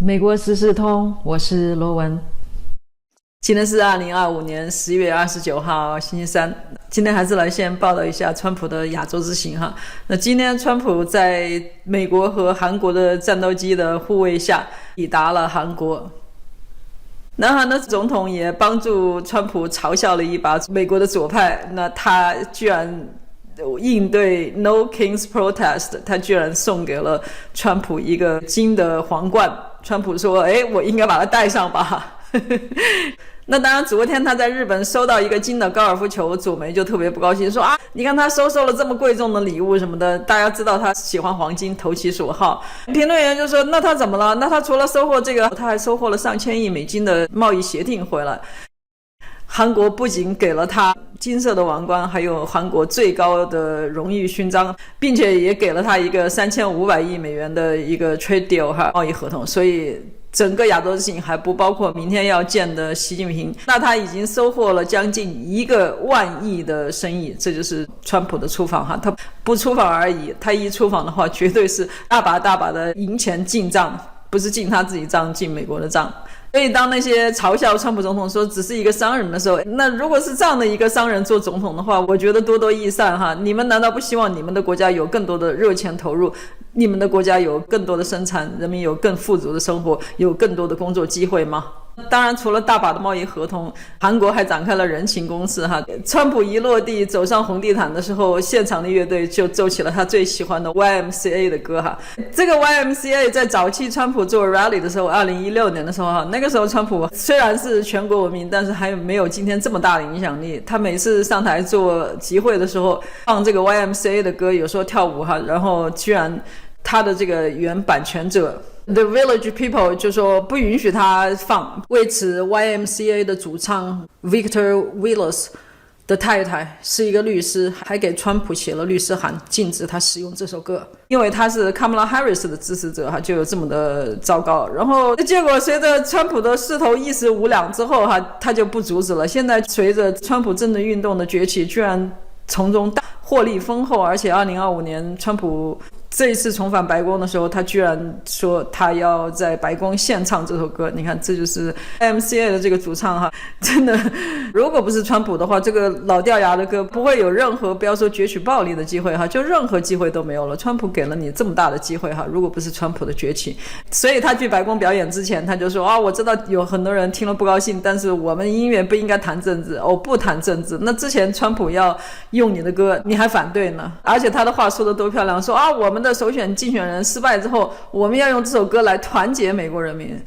美国时事通，我是罗文。今天是2025年11月29号星期三，今天还是来先报道一下川普的亚洲之行哈。那今天川普在美国和韩国的战斗机的护卫下抵达了韩国。南韩的总统也帮助川普嘲笑了一把美国的左派，那他居然应对 No King's Protest， 他居然送给了川普一个金的皇冠。川普说我应该把它戴上吧那当然昨天他在日本收到一个金的高尔夫球，左媒就特别不高兴，说你看他收了这么贵重的礼物什么的，大家知道他喜欢黄金，投其所好。评论员就说那他怎么了，那他除了收获这个，他还收获了上千亿美金的贸易协定回来。韩国不仅给了他金色的王冠，还有韩国最高的荣誉勋章，并且也给了他一个3500亿美元的一个 trade deal 贸易合同。所以整个亚洲之行还不包括明天要见的习近平，那他已经收获了将近1个万亿的生意。这就是川普的出访他不出访而已，他一出访的话绝对是大把大把的银钱进账，不是进他自己账，进美国的账。所以当那些嘲笑川普总统说只是一个商人的时候，那如果是这样的一个商人做总统的话，我觉得多多益善你们难道不希望你们的国家有更多的热钱投入，你们的国家有更多的生产，人民有更富足的生活，有更多的工作机会吗？当然除了大把的贸易合同，韩国还展开了人情攻势川普一落地走上红地毯的时候，现场的乐队就奏起了他最喜欢的 YMCA 的歌这个 YMCA 在早期川普做 rally 的时候，2016年的时候那个时候川普虽然是全国闻名，但是还没有今天这么大的影响力。他每次上台做集会的时候放这个 YMCA 的歌，有时候跳舞然后居然他的这个原版权者The Village People 就说不允许他放。为此 YMCA 的主唱 Victor Willis 的太太是一个律师，还给川普写了律师函，禁止他使用这首歌，因为他是 Kamala Harris 的支持者就有这么的糟糕。然后结果随着川普的势头一时无两之后他就不阻止了。现在随着川普政治运动的崛起，居然从中获利丰厚，而且2025年川普这一次重返白宫的时候，他居然说他要在白宫献唱这首歌。你看这就是 MCA 的这个主唱真的如果不是川普的话，这个老掉牙的歌不会有任何不要说攫取暴利的机会就任何机会都没有了。川普给了你这么大的机会如果不是川普的崛起。所以他去白宫表演之前他就说我知道有很多人听了不高兴，但是我们音乐不应该谈政治，不谈政治。那之前川普要用你的歌你还反对呢，而且他的话说得多漂亮，说我们的首选竞选人失败之后，我们要用这首歌来团结美国人民。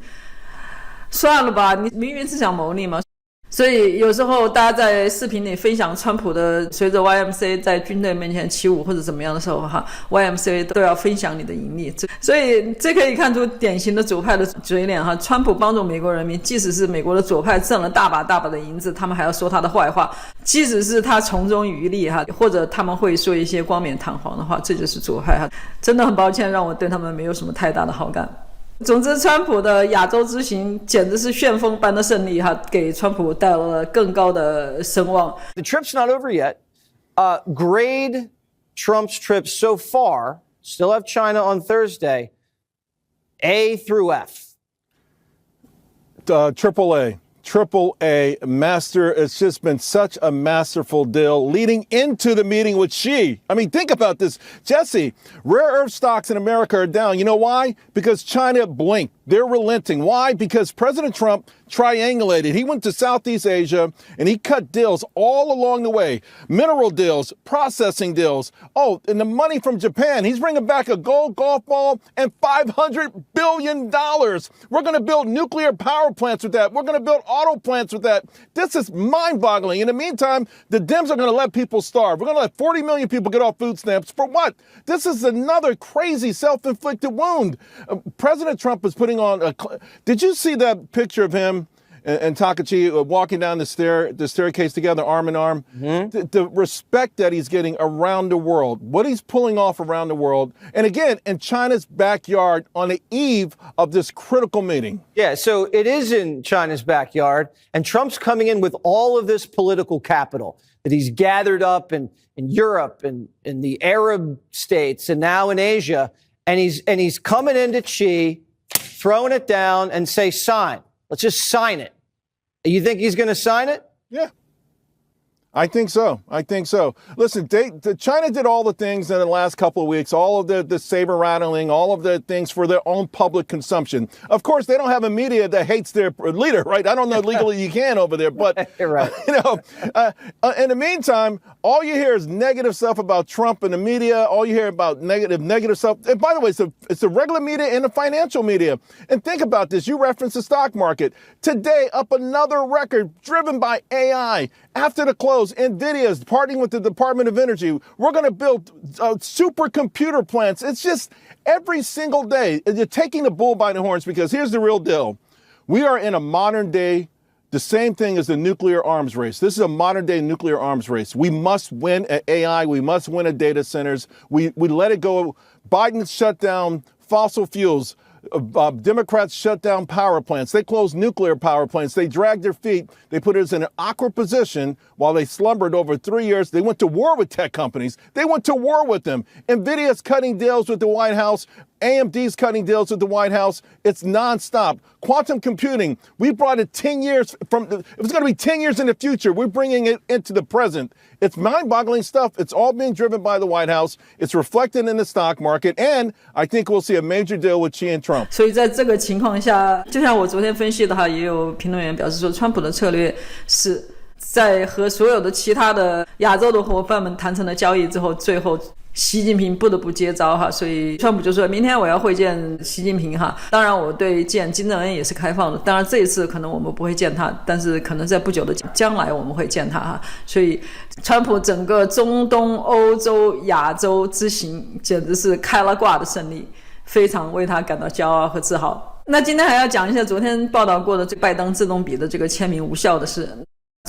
算了吧，你明明是想牟利嘛。所以有时候大家在视频里分享川普的随着 YMCA 在军队面前起舞或者怎么样的时候YMCA 都要分享你的盈利。所以这可以看出典型的左派的嘴脸川普帮助美国人民，即使是美国的左派挣了大把大把的银子，他们还要说他的坏话，即使是他从中渔利或者他们会说一些冠冕堂皇的话，这就是左派真的很抱歉，让我对他们没有什么太大的好感。总之川普的亚洲之行简直是旋风般的胜利给川普带来了更高的声望。 The trip's not over yet. Grade Trump's trip so far, still have China on Thursday, A through F. Triple A master. It's just been such a masterful deal leading into the meeting with Xi. I mean, think about this, Jesse. Rare earth stocks in America are down. You know why? Because China blinked. They're relenting. Why? Because President Trump triangulated. He went to Southeast Asia and he cut deals all along the way. Mineral deals, processing deals. Oh, and the money from Japan. He's bringing back a gold golf ball and $500 billion. We're going to build nuclear power plants with that. We're going to build auto plants with that. This is mind-boggling. In the meantime, the Dems are going to let people starve. We're going to let 40 million people get off food stamps. For what? This is another crazy self-inflicted wound. President Trump is putting on a... Did you see that picture of him and Takachi walking down the staircase together, arm in arm? Mm-hmm. The respect that he's getting around the world, what he's pulling off around the world, and again, in China's backyard on the eve of this critical meeting. Yeah, so it is in China's backyard, and Trump's coming in with all of this political capital that he's gathered up in Europe and in the Arab states and now in Asia, and he's coming into Xi throwing it down and say, sign. Let's just sign it. You think he's going to sign it? Yeah. I think so. Listen, China did all the things in the last couple of weeks, all of the saber rattling, all of the things for their own public consumption. Of course, they don't have a media that hates their leader, right? I don't know legally you can over there, but right. In the meantime, all you hear is negative stuff about Trump in the media. All you hear about negative stuff. And by the way, it's the regular media and the financial media. And think about this. You referenced the stock market. Today, up another record driven by AI. After the close, NVIDIA is partnering with the Department of Energy. We're going to build supercomputer plants. It's just every single day. You're taking the bull by the horns because here's the real deal. We are in a modern day, the same thing as the nuclear arms race. This is a modern day nuclear arms race. We must win at AI. We must win at data centers. We let it go. Biden shut down fossil fuels. Democrats shut down power plants. They closed nuclear power plants. They dragged their feet. They put us in an awkward position while they slumbered over 3 years. They went to war with tech companies. They went to war with them. NVIDIA's cutting deals with the White House. AMD's cutting deals with the White House. It's nonstop. Quantum computing, we brought it 10 years it was going to be 10 years in the future. We're bringing it into the present. It's mind-boggling stuff. It's all being driven by the White House. It's reflected in the stock market. And I think we'll see a major deal with Xi and Trump. 所以在这个情况下，就像我昨天分析的哈，也有评论员表示说，川普的策略是在和所有的其他的亚洲的伙伴们谈成了交易之后，最后习近平不得不接招哈，所以川普就说明天我要会见习近平哈。当然我对见金正恩也是开放的，当然这一次可能我们不会见他，但是可能在不久的将来我们会见他哈。所以川普整个中东、欧洲、亚洲之行简直是开了挂的胜利，非常为他感到骄傲和自豪。那今天还要讲一下昨天报道过的这拜登自动笔的这个签名无效的事。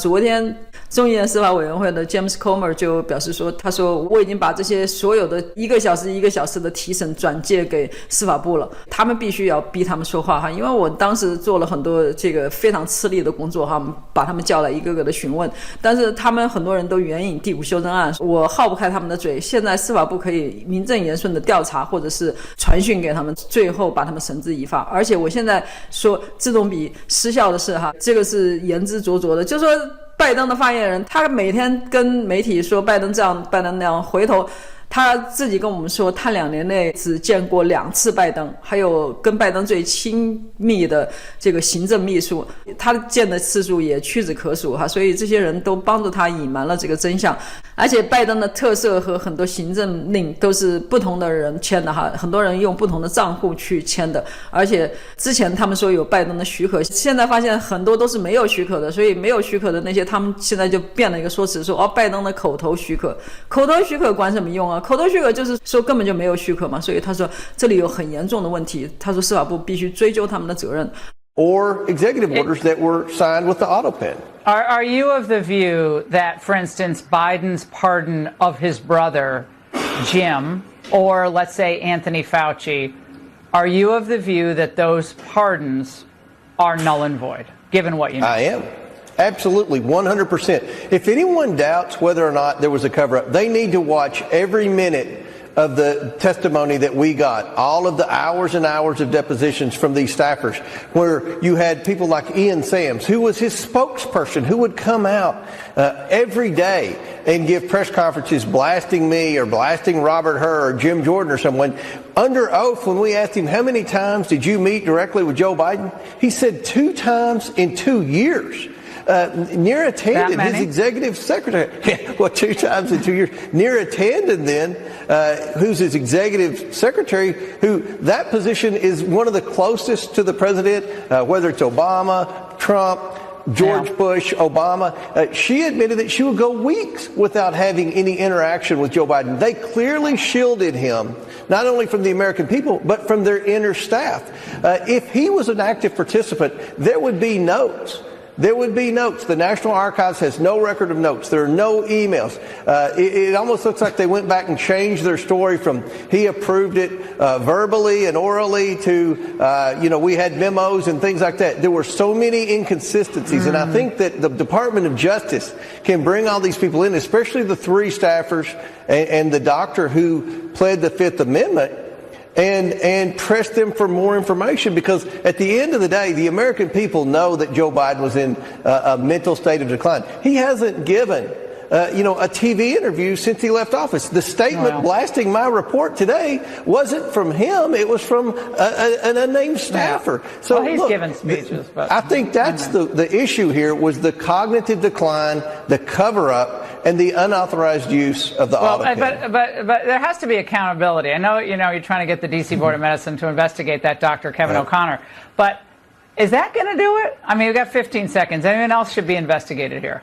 昨天众议院司法委员会的 James Comer 就表示说，他说我已经把这些所有的1个小时1个小时的提审转介给司法部了，他们必须要逼他们说话哈，因为我当时做了很多这个非常吃力的工作哈，把他们叫来一个个的询问，但是他们很多人都援引第5修正案，我耗不开他们的嘴，现在司法部可以名正言顺的调查或者是传讯给他们，最后把他们绳之以法。而且我现在说自动笔失效的事哈，这个是言之灼灼的，就是说拜登的发言人他每天跟媒体说拜登这样拜登那样，回头他自己跟我们说他2年内只见过2次拜登，还有跟拜登最亲密的这个行政秘书，他见的次数也屈指可数哈，所以这些人都帮助他隐瞒了这个真相。而且拜登的特赦和很多行政令都是不同的人签的哈，很多人用不同的账户去签的，而且之前他们说有拜登的许可，现在发现很多都是没有许可的，所以没有许可的那些他们现在就变了一个说辞，说拜登的口头许可，口头许可管什么用啊？口头许可就是说根本就没有许可嘛，所以他说这里有很严重的问题，他说司法部必须追究他们的责任。Or executive orders that were signed with the auto pen. Are you of the view that, for instance, Biden's pardon of his brother, Jim, or let's say Anthony Fauci, are you of the view that those pardons are null and void, given what you know? I am. Absolutely, 100%. If anyone doubts whether or not there was a cover-up, they need to watch every minute of the testimony that we got, all of the hours and hours of depositions from these staffers, where you had people like Ian Sams, who was his spokesperson, who would come out every day and give press conferences blasting me or blasting Robert Hur or Jim Jordan or someone. Under oath, when we asked him, how many times did you meet directly with Joe Biden? He said 2 times in 2 years. Neera Tanden, his executive secretary, 2 times in 2 years. Neera Tanden then, who's his executive secretary, who that position is one of the closest to the president, whether it's Obama, Trump, George Bush, Obama, she admitted that she would go weeks without having any interaction with Joe Biden. They clearly shielded him, not only from the American people, but from their inner staff. If he was an active participant, there would be notes. There would be notes. The National Archives has no record of notes. There are no emails. It almost looks like they went back and changed their story from he approved it verbally and orally to, we had memos and things like that. There were so many inconsistencies. And I think that the Department of Justice can bring all these people in, especially the 3 staffers and the doctor who pled the 5th Amendment, and press them for more information, because at the end of the day, the American people know that Joe Biden was in a mental state of decline. He hasn't given a TV interview since he left office. The statement blasting my report today wasn't from him. It was from an unnamed staffer. So he's given speeches. But I think that's the issue here, was the cognitive decline, the cover-up, and the unauthorized use of the auto pen. But there has to be accountability. I know, you're trying to get the D.C. Board of Medicine to investigate that Dr. Kevin O'Connor. But is that going to do it? I mean, we've got 15 seconds. Anyone else should be investigated here?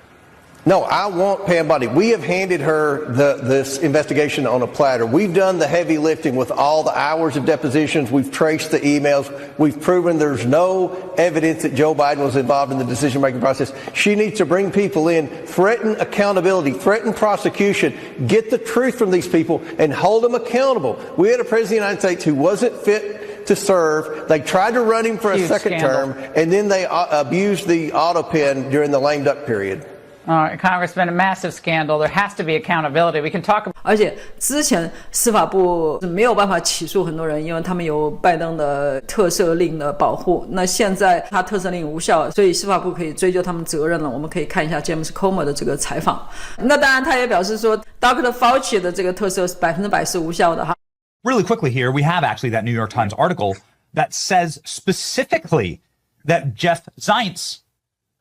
No, I want Pam Bondi. We have handed her this investigation on a platter. We've done the heavy lifting with all the hours of depositions. We've traced the emails. We've proven there's no evidence that Joe Biden was involved in the decision-making process. She needs to bring people in, threaten accountability, threaten prosecution, get the truth from these people, and hold them accountable. We had a president of the United States who wasn't fit to serve. They tried to run him for a second term, and then they abused the auto pen during the lame duck period. Congressman, a massive scandal. There has to be accountability. We can talk about. 而且之前司法部没有办法起诉很多人，因为他们有拜登的特赦令的保护。那现在他特赦令无效，所以司法部可以追究他们责任了。我们可以看一下 James Comer 的这个采访。那当然，他也表示说 ，Dr. Fauci 的这个特赦100%是无效的哈。Really quickly here, we have actually that New York Times article that says specifically that Jeff Zients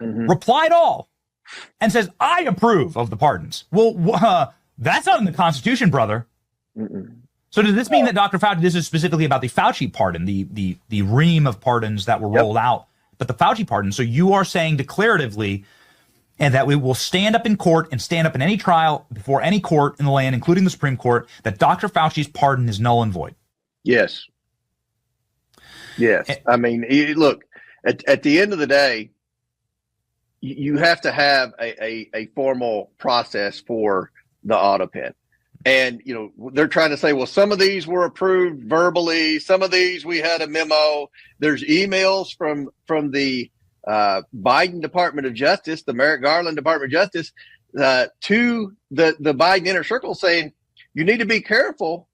replied all. And says, I approve of the pardons. Well, that's not in the Constitution, brother. So does this mean that Dr. Fauci, this is specifically about the Fauci pardon, the ream of pardons that were rolled out, but the Fauci pardon. So you are saying declaratively, and that we will stand up in court and stand up in any trial before any court in the land, including the Supreme Court, that Dr. Fauci's pardon is null and void. Yes. I mean, look, at the end of the day, you have to have a formal process for the auto pen. And, they're trying to say, well, some of these were approved verbally. Some of these we had a memo. There's emails from the Biden Department of Justice, the Merrick Garland Department of Justice, to the Biden inner circle saying, you need to be careful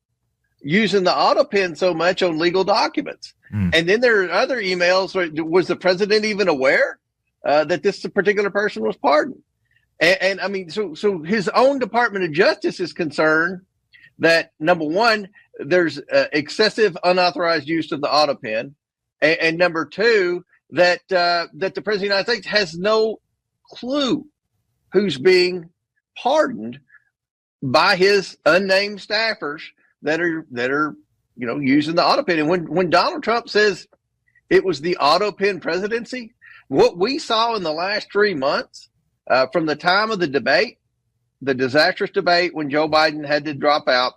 using the auto pen so much on legal documents. And then there are other emails. Was the president even aware that this particular person was pardoned? And I mean, so his own Department of Justice is concerned that, number one, there's excessive unauthorized use of the auto pen, and number two, that the president of the United States has no clue who's being pardoned by his unnamed staffers that are using the auto pen. And when Donald Trump says it was the auto pen presidency, what we saw in the last 3 months, from the time of the debate, the disastrous debate when Joe Biden had to drop out,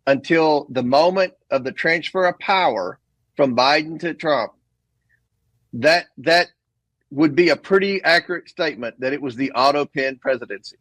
until the moment of the transfer of power from Biden to Trump, that would be a pretty accurate statement that it was the auto pen presidency.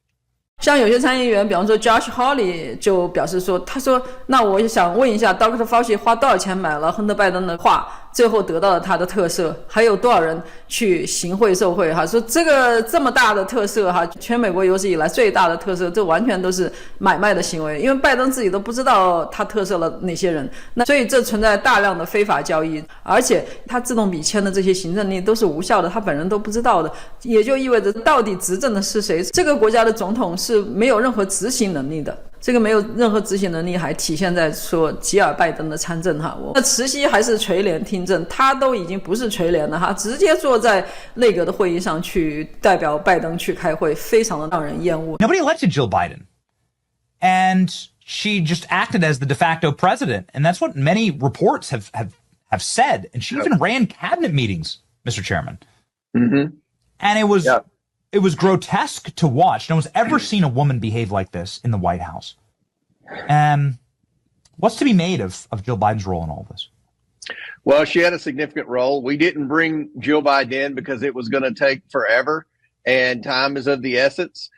像有些参议员，比方说 Josh Hawley 就表示说，他说，那我也想问一下 Dr. Fauci 花多少钱买了亨特拜登的画，最后得到了他的特赦，还有多少人去行贿受贿哈？说这么大的特赦哈，全美国有史以来最大的特赦，这完全都是买卖的行为，因为拜登自己都不知道他特赦了哪些人，那所以这存在大量的非法交易，而且他自动笔签的这些行政令都是无效的，他本人都不知道的，也就意味着到底执政的是谁？这个国家的总统是没有任何执行能力的。这个没有任何执行能力，还体现在说吉尔拜登的参政哈。那慈禧还是垂帘听政，他都已经不是垂帘了哈，直接坐在内阁的会议上去代表拜登去开会，非常的让人厌恶。Nobody elected Jill Biden, and she just acted as the de facto president, and that's what many reports have said. And she even ran cabinet meetings, Mr. Chairman. And it was. It was grotesque to watch. No one's ever seen a woman behave like this in the White House. What's to be made of Jill Biden's role in all of this? Well, she had a significant role. We didn't bring Jill Biden in because it was going to take forever, and time is of the essence,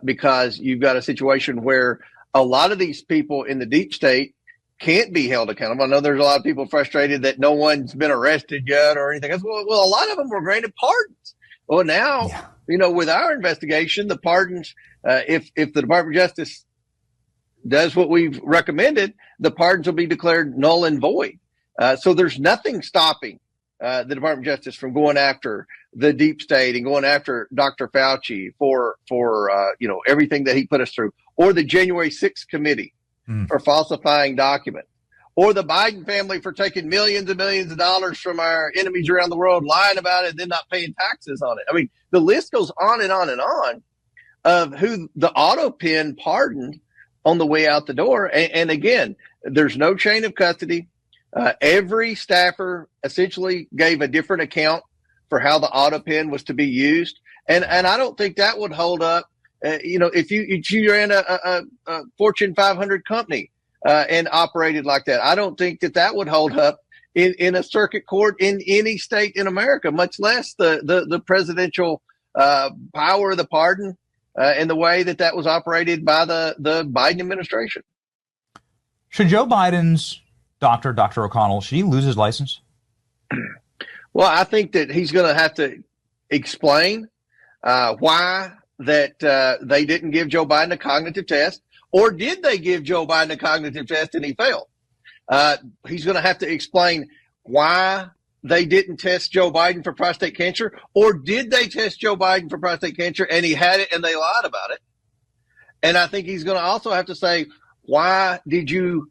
because you've got a situation where a lot of these people in the deep state can't be held accountable. I know there's a lot of people frustrated that no one's been arrested yet or anything else. Well, a lot of them were granted pardons. Well, now... Yeah. With our investigation, the pardons, if the Department of Justice does what we've recommended, the pardons will be declared null and void. So there's nothing stopping the Department of Justice from going after the deep state and going after Dr. Fauci for everything that he put us through, or the January 6th committee for falsifying documents, or the Biden family for taking millions and millions of dollars from our enemies around the world, lying about it, and then not paying taxes on it. I mean, the list goes on and on and on of who the auto pen pardoned on the way out the door. And again, there's no chain of custody. Every staffer essentially gave a different account for how the auto pen was to be used. And I don't think that would hold up. If you ran a Fortune 500 company and operated like that, I don't think that would hold up in a circuit court in any state in America, much less the presidential power of the pardon and the way that was operated by the Biden administration. Should Joe Biden's Dr. O'Connell, should he lose his license? Well, I think that he's going to have to explain why that they didn't give Joe Biden a cognitive test, or did they give Joe Biden a cognitive test and he failed? He's going to have to explain why they didn't test Joe Biden for prostate cancer, or did they test Joe Biden for prostate cancer and he had it and they lied about it? And I think he's going to also have to say, why did you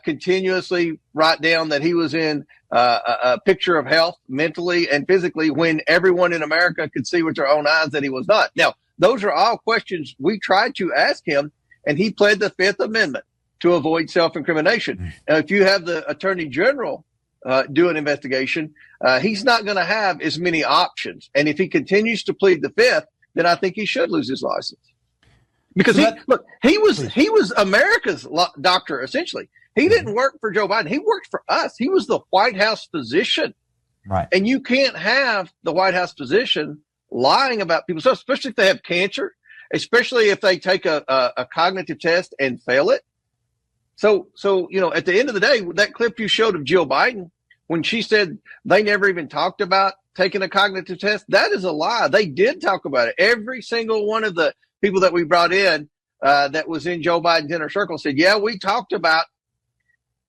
continuously write down that he was in a picture of health mentally and physically when everyone in America could see with their own eyes that he was not? Now, those are all questions we tried to ask him, and he pled the Fifth Amendment to avoid self-incrimination. Now, if you have the Attorney General do an investigation, he's not going to have as many options. And if he continues to plead the Fifth, then I think he should lose his license. Because he was America's doctor, essentially. He didn't work for Joe Biden. He worked for us. He was the White House physician. Right. And you can't have the White House physician lying about people, so especially if they have cancer, especially if they take a cognitive test and fail it. So, at the end of the day, that clip you showed of Jill Biden, when she said they never even talked about taking a cognitive test, that is a lie. They did talk about it. Every single one of the people that we brought in that was in Joe Biden's inner circle said, yeah, we talked about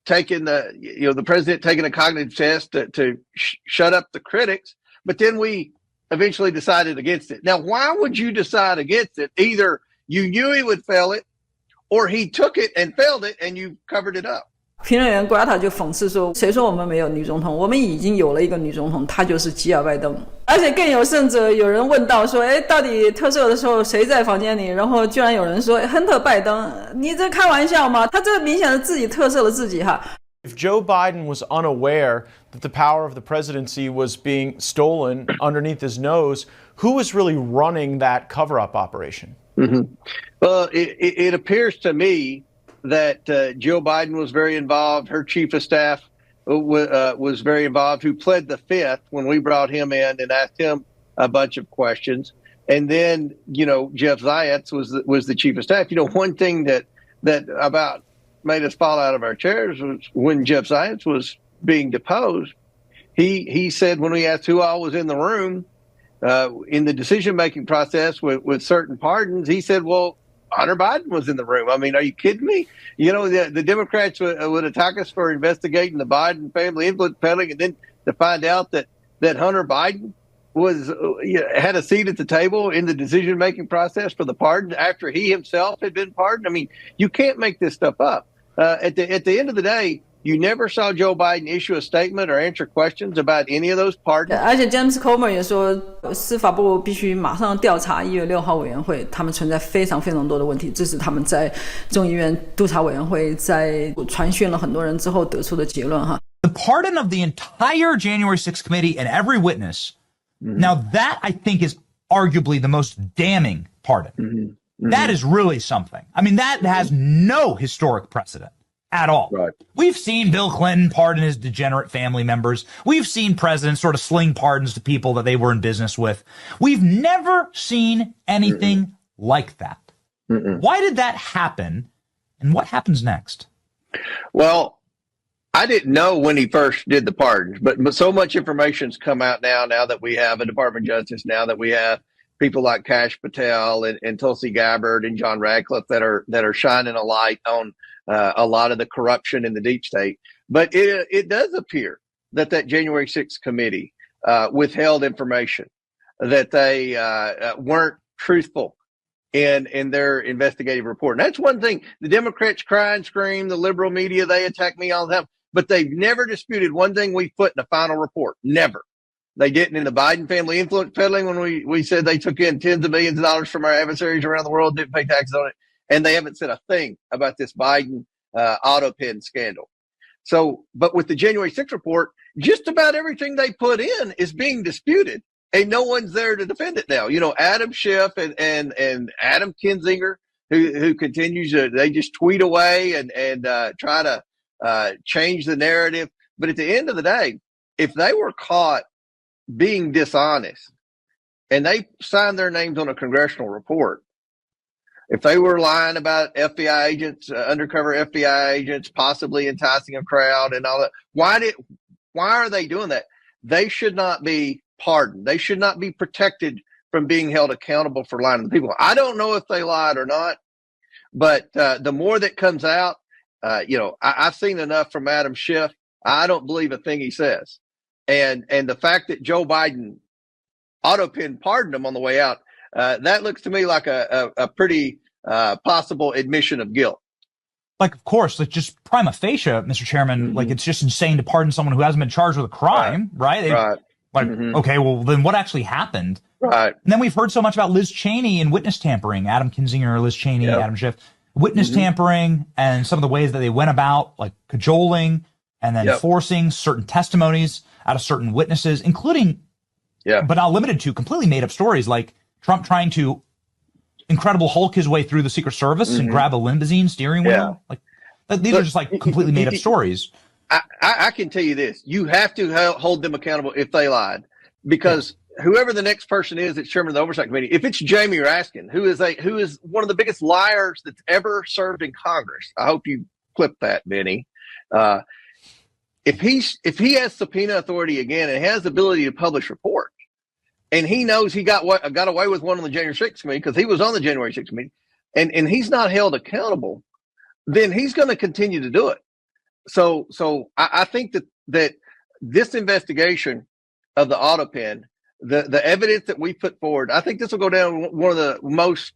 taking the president taking a cognitive test to shut up the critics, but then we eventually decided against it. Now, why would you decide against it? Either you knew he would fail it, or he took it and failed it and you covered it up. 评论员 Grata 就讽刺说，谁说我们没有女总统？我们已经有了一个女总统，她就是吉尔拜登。而且更有甚者，有人问到说，到底特赦的时候谁在房间里？然后居然有人说，亨特拜登，你这开玩笑吗？他这明显是自己特赦了自己哈。If Joe Biden was unaware that the power of the presidency was being stolen underneath his nose, who was really running that cover-up operation? Mm-hmm. Well, it appears to me that Joe Biden was very involved. Her chief of staff was very involved, who pled the Fifth when we brought him in and asked him a bunch of questions. And then, Jeff Zients was the chief of staff. One thing that about made us fall out of our chairs was when Jeff Zients was being deposed. He said, when we asked who all was in the room in the decision-making process with certain pardons, he said, well, Hunter Biden was in the room. I mean, are you kidding me? The Democrats would attack us for investigating the Biden family influence peddling, and then to find out that Hunter Biden had a seat at the table in the decision-making process for the pardon after he himself had been pardoned. I mean, you can't make this stuff up. At the end of the day, you never saw Joe Biden issue a statement or answer questions about any of those pardons. 而且 James Comer 也说，司法部必须马上调查1月6号委员会，他们存在非常非常多的问题，这是他们在众议院督察委员会在传讯了很多人之后得出的结论哈。The pardon of the entire January 6th committee and every witness. Mm-hmm. Now that I think is arguably the most damning pardon. Mm-hmm. Mm-hmm. That is really something. I mean, that has no historic precedent. At all. Right. We've seen Bill Clinton pardon his degenerate family members. We've seen presidents sort of sling pardons to people that they were in business with. We've never seen anything like that. Why did that happen? And what happens next? Well, I didn't know when he first did the pardons, but so much information's come out now that we have a Department of Justice, now that we have people like Kash Patel and Tulsi Gabbard and John Radcliffe that are shining a light on a lot of the corruption in the deep state. But it does appear that January 6th committee withheld information, that they weren't truthful in their investigative report. And that's one thing. The Democrats cry and scream, the liberal media, they attack me all the time, but they've never disputed one thing we put in the final report. Never. They didn't in the Biden family influence peddling when we said they took in tens of millions of dollars from our adversaries around the world, didn't pay taxes on it. And they haven't said a thing about this Biden auto pen scandal. So, but with the January 6th report, just about everything they put in is being disputed. And no one's there to defend it now. You know, Adam Schiff and Adam Kinzinger, who continues to, they just tweet away and try to change the narrative. But at the end of the day, if they were caught being dishonest and they signed their names on a congressional report, if they were lying about FBI agents, undercover FBI agents, possibly enticing a crowd and all that, why are they doing that? They should not be pardoned. They should not be protected from being held accountable for lying to the people. I don't know if they lied or not, but the more that comes out, I've seen enough from Adam Schiff. I don't believe a thing he says. And the fact that Joe Biden auto-pen pardoned him on the way out, that looks to me like a pretty possible admission of guilt. Like, of course, like just prima facie, Mr. Chairman, like it's just insane to pardon someone who hasn't been charged with a crime, right? Right. Like, okay, well, then what actually happened? Right. And then we've heard so much about Liz Cheney and witness tampering, Adam Kinzinger, Liz Cheney, Adam Schiff, witness tampering, and some of the ways that they went about, like cajoling and then forcing certain testimonies out of certain witnesses, including, but not limited to, completely made up stories like Trump trying to Incredible Hulk his way through the Secret Service and grab a limousine steering wheel. Like these are just like completely made up stories. I can tell you this: you have to hold them accountable if they lied, because whoever the next person is that's chairman of the Oversight Committee, if it's Jamie Raskin, who is one of the biggest liars that's ever served in Congress, I hope you clip that, Benny. If he has subpoena authority again and has the ability to publish reports, and he knows he got away with one on the January 6th committee because he was on the January 6th committee, and he's not held accountable, then he's going to continue to do it. So I think that this investigation of the auto pen, the evidence that we put forward, I think this will go down one of the most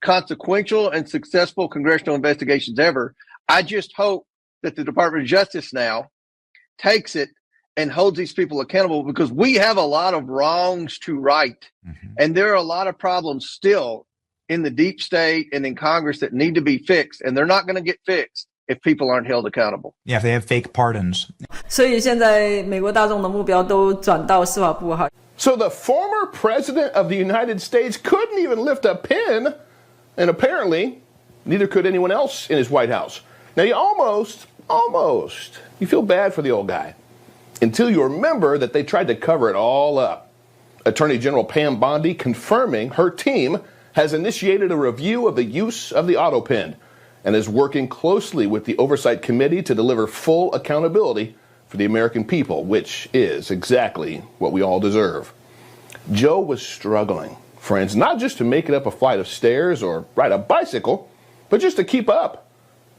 consequential and successful congressional investigations ever. I just hope that the Department of Justice now takes it and holds these people accountable, because we have a lot of wrongs to right. And there are a lot of problems still in the deep state and in Congress that need to be fixed. And they're not going to get fixed if people aren't held accountable. Yeah, if they have fake pardons. 所以现在美国大众的目标都转到司法部哈。 So the former president of the United States couldn't even lift a pen, and apparently neither could anyone else in his White House. Now you almost, you feel bad for the old guy until you remember that they tried to cover it all up. Attorney General Pam Bondi confirming her team has initiated a review of the use of the auto pen and is working closely with the Oversight Committee to deliver full accountability for the American people, which is exactly what we all deserve. Joe was struggling, friends, not just to make it up a flight of stairs or ride a bicycle, but just to keep up.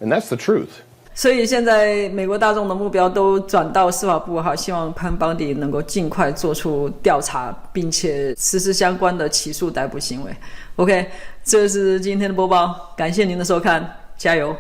And that's the truth. 所以现在美国大众的目标都转到司法部哈，希望潘邦迪能够尽快做出调查，并且实施相关的起诉逮捕行为。OK， 这是今天的播报，感谢您的收看，加油！